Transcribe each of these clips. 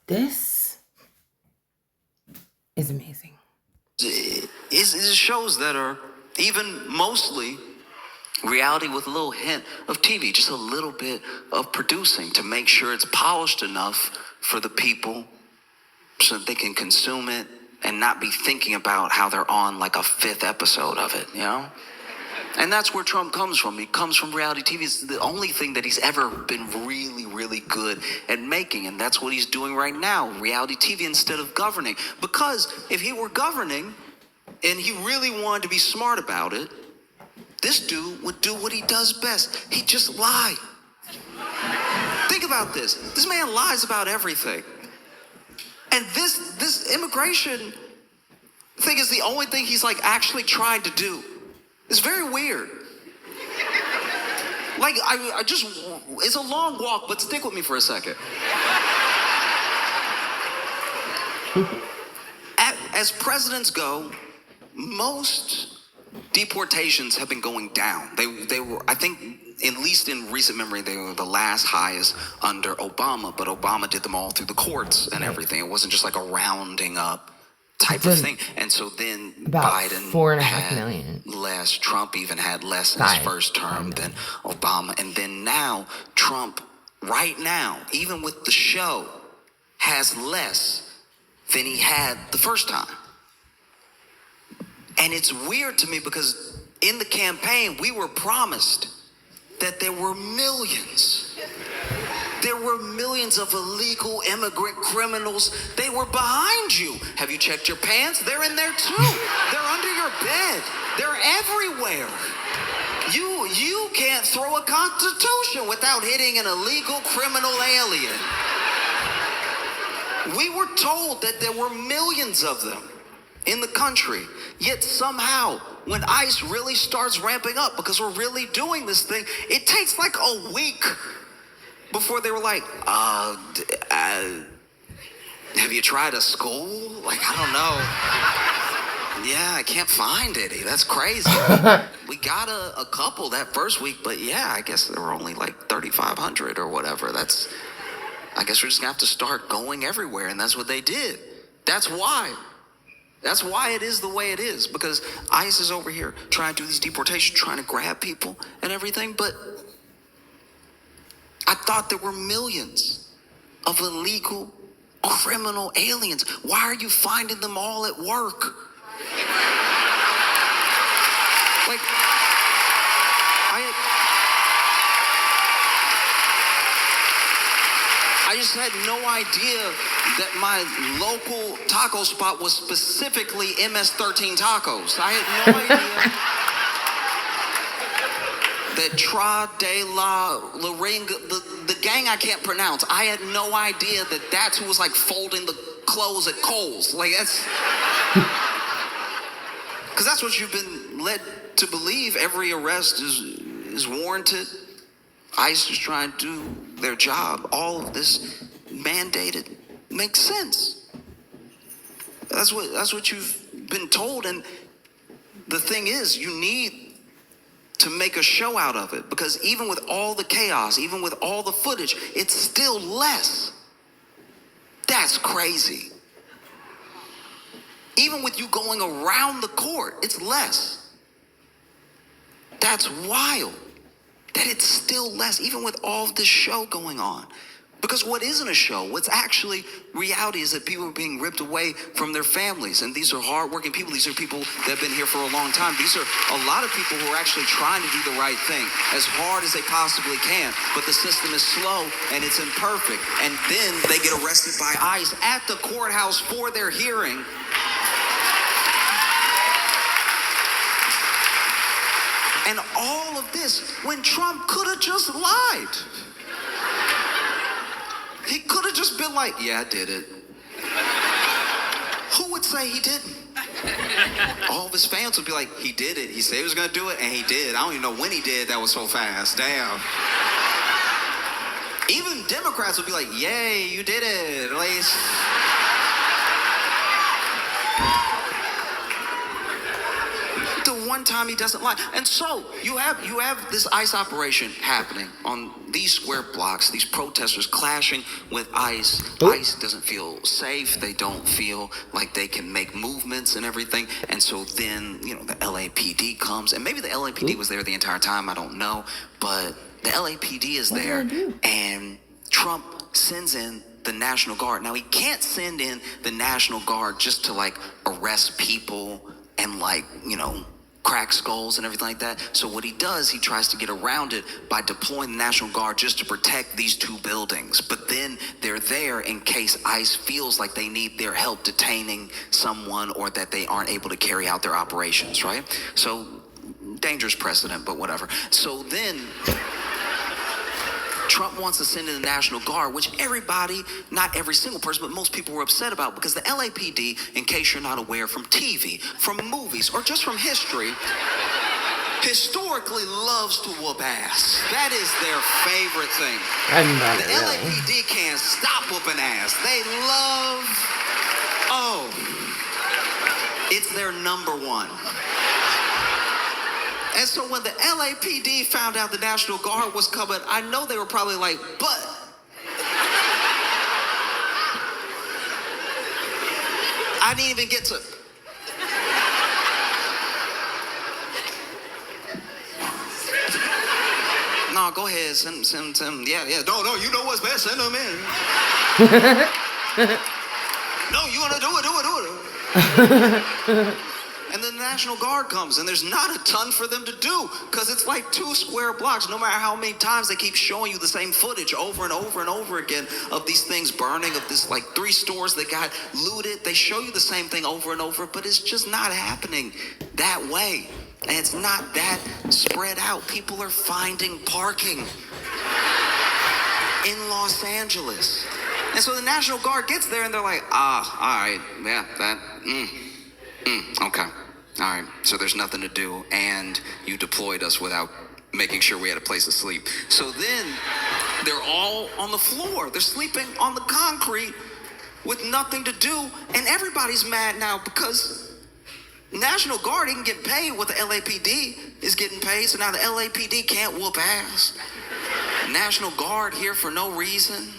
This is amazing. Is shows that are even mostly reality with a little hint of TV, just a little bit of producing to make sure it's polished enough for the people so that they can consume it and not be thinking about how they're on like a 5th episode of it, you know? And that's where Trump comes from. He comes from reality TV. It's the only thing that he's ever been really, really good at making. And that's what he's doing right now, reality TV instead of governing. Because if he were governing and he really wanted to be smart about it, this dude would do what he does best. He'd just lie. Think about this. This man lies about everything. And this immigration thing is the only thing he's like actually trying to do. It's very weird. Like, I just, it's a long walk, but stick with me for a second. As presidents go, most deportations have been going down. They were, I think, at least in recent memory, they were the last highest under Obama, but Obama did them all through the courts and everything. It wasn't just like a rounding up type of thing. And so then about Biden 4.5 million less. Trump even had less in his first term than Obama. And then now Trump, right now, even with the show, has less than he had the first time. And it's weird to me because in the campaign, we were promised that there were millions. There were millions of illegal immigrant criminals. They were behind you. Have you checked your pants? They're in there too. They're under your bed. They're everywhere. You can't throw a constitution without hitting an illegal criminal alien. We were told that there were millions of them in the country. Yet somehow, when ICE really starts ramping up, because we're really doing this thing, it takes like a week before they were like, have you tried a school? Like, I don't know. Yeah, I can't find any. That's crazy. We got a couple that first week, but yeah, I guess there were only like 3,500 or whatever. I guess we're just gonna have to start going everywhere, and that's what they did. That's why it is the way it is, because ICE is over here trying to do these deportations, trying to grab people and everything, but I thought there were millions of illegal criminal aliens. Why are you finding them all at work? Like, I just had no idea that my local taco spot was specifically MS-13 Tacos. I had no idea that Tra de la Laringa, the gang I can't pronounce, I had no idea that that's who was like folding the clothes at Kohl's. Like, that's, because that's what you've been led to believe. Every arrest is warranted. ICE is trying to do their job. All of this mandated makes sense. That's what you've been told. And the thing is, you need to make a show out of it, because even with all the chaos, even with all the footage, it's still less. That's crazy. Even with you going around the court, it's less. That's wild. That it's still less, even with all of this show going on. Because what isn't a show, what's actually reality, is that people are being ripped away from their families. And these are hardworking people. These are people that have been here for a long time. These are a lot of people who are actually trying to do the right thing as hard as they possibly can. But the system is slow and it's imperfect. And then they get arrested by ICE at the courthouse for their hearing. And all of this when Trump could have just lied. He could have just been like, yeah, I did it. Who would say he didn't? All of his fans would be like, he did it. He said he was going to do it, and he did. I don't even know when he did. That was so fast. Damn. Even Democrats would be like, yay, you did it. At least. The one time he doesn't lie. And so you have this ICE operation happening on these square blocks, these protesters clashing with ICE. ICE doesn't feel safe. They don't feel like they can make movements and everything. And so then, the LAPD comes, and maybe the LAPD was there the entire time, I don't know, but the LAPD is there, and Trump sends in the National Guard. Now, he can't send in the National Guard just to arrest people and crack skulls and everything like that. So what he does, he tries to get around it by deploying the National Guard just to protect these two buildings. But then they're there in case ICE feels like they need their help detaining someone or that they aren't able to carry out their operations, right? So dangerous precedent, but whatever. So then Trump wants to send in the National Guard, which everybody, not every single person, but most people were upset about, because the LAPD, in case you're not aware from TV, from movies, or just from history, historically loves to whoop ass. That is their favorite thing. The LAPD can't stop whooping ass. They love, it's their number one. And so when the LAPD found out the National Guard was coming, I know they were probably like, but I didn't even get to. No, go ahead, send him. Yeah. No, you know what's best, send him in. No, you want to do it. And then the National Guard comes, and there's not a ton for them to do, because it's like 2 square blocks. No matter how many times they keep showing you the same footage over and over and over again of these things burning, of this 3 stores that got looted. They show you the same thing over and over, but it's just not happening that way. And it's not that spread out. People are finding parking in Los Angeles. And so the National Guard gets there, and they're like, all right, yeah, that, okay. All right, so there's nothing to do, and you deployed us without making sure we had a place to sleep. So then they're all on the floor. They're sleeping on the concrete with nothing to do, and everybody's mad now because National Guard didn't get paid what the LAPD is getting paid, so now the LAPD can't whoop ass. National Guard here for no reason.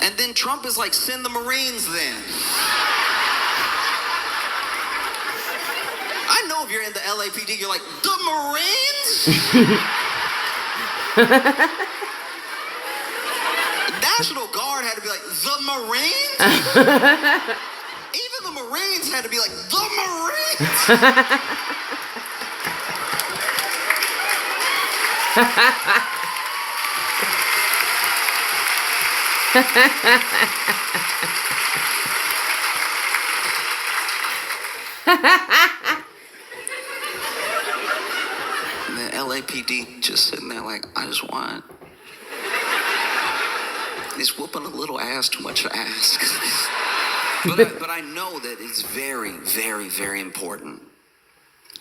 And then Trump is like, send the Marines then. I know if you're in the LAPD, you're like, the Marines? National Guard had to be like, the Marines? Even the Marines had to be like, the Marines? And the LAPD just sitting there like, I just want. He's whooping a little ass, too much to ask. But I know that it's very, very, very important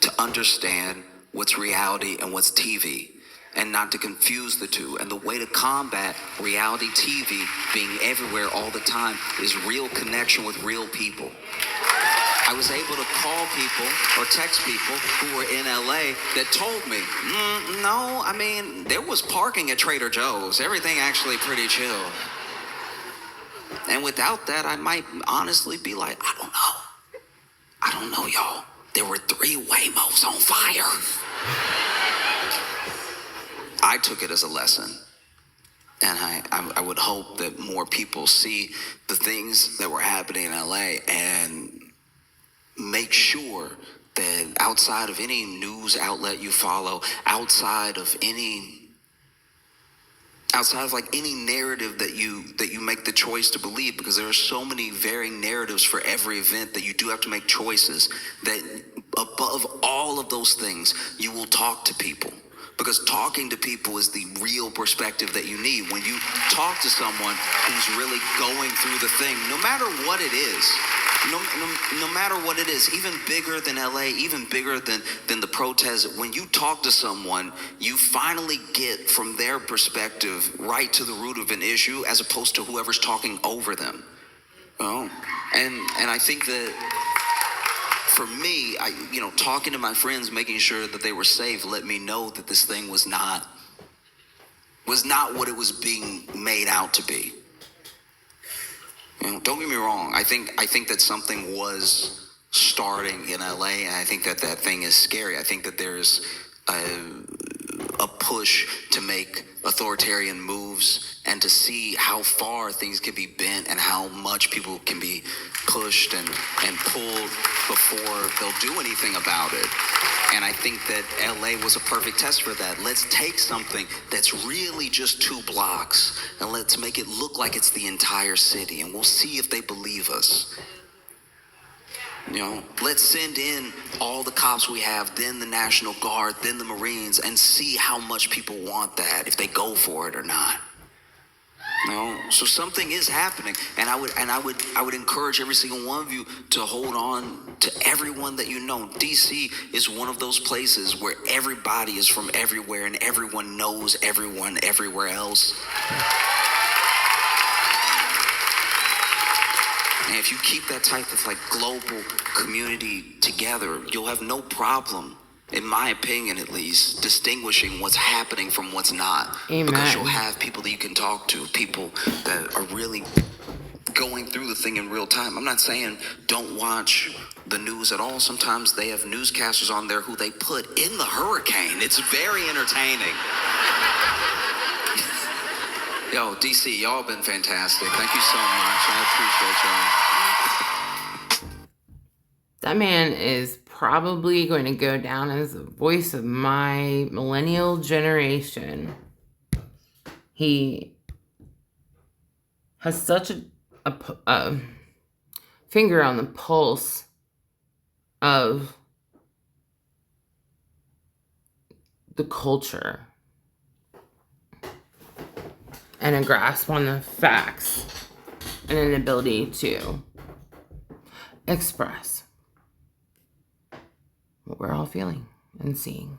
to understand what's reality and what's TV, and not to confuse the two. And the way to combat reality TV being everywhere all the time is real connection with real people. I was able to call people or text people who were in LA that told me, no, I mean, there was parking at Trader Joe's. Everything actually pretty chill. And without that, I might honestly be like, I don't know, y'all. There were 3 Waymos on fire. I took it as a lesson. And I would hope that more people see the things that were happening in LA and make sure that outside of any news outlet you follow, outside of any narrative that you make the choice to believe, because there are so many varying narratives for every event that you do have to make choices, that above all of those things, you will talk to people. Because talking to people is the real perspective that you need. When you talk to someone who's really going through the thing, no matter what it is, no matter what it is, even bigger than LA, even bigger than the protest, when you talk to someone, you finally get from their perspective right to the root of an issue, as opposed to whoever's talking over them. And I think that for me, talking to my friends, making sure that they were safe, let me know that this thing was not what it was being made out to be. Don't get me wrong. I think that something was starting in LA, and I think that thing is scary. I think that there's a push to make authoritarian moves and to see how far things can be bent and how much people can be pushed and pulled before they'll do anything about it. And I think that LA was a perfect test for that. Let's take something that's really just 2 blocks and let's make it look like it's the entire city, and we'll see if they believe us. Let's send in all the cops we have, then the National Guard, then the Marines, and see how much people want that, if they go for it or not. So something is happening, and I would encourage every single one of you to hold on to everyone that you know. DC is one of those places where everybody is from everywhere, and everyone knows everyone everywhere else. And if you keep that type of global community together, you'll have no problem, in my opinion at least, distinguishing what's happening from what's not. Amen. Because you'll have people that you can talk to, people that are really going through the thing in real time. I'm not saying don't watch the news at all. Sometimes they have newscasters on there who they put in the hurricane. It's very entertaining. Yo, DC, y'all been fantastic. Thank you so much. I appreciate y'all. That man is probably going to go down as the voice of my millennial generation. He has such a finger on the pulse of the culture and a grasp on the facts and an ability to express what we're all feeling and seeing.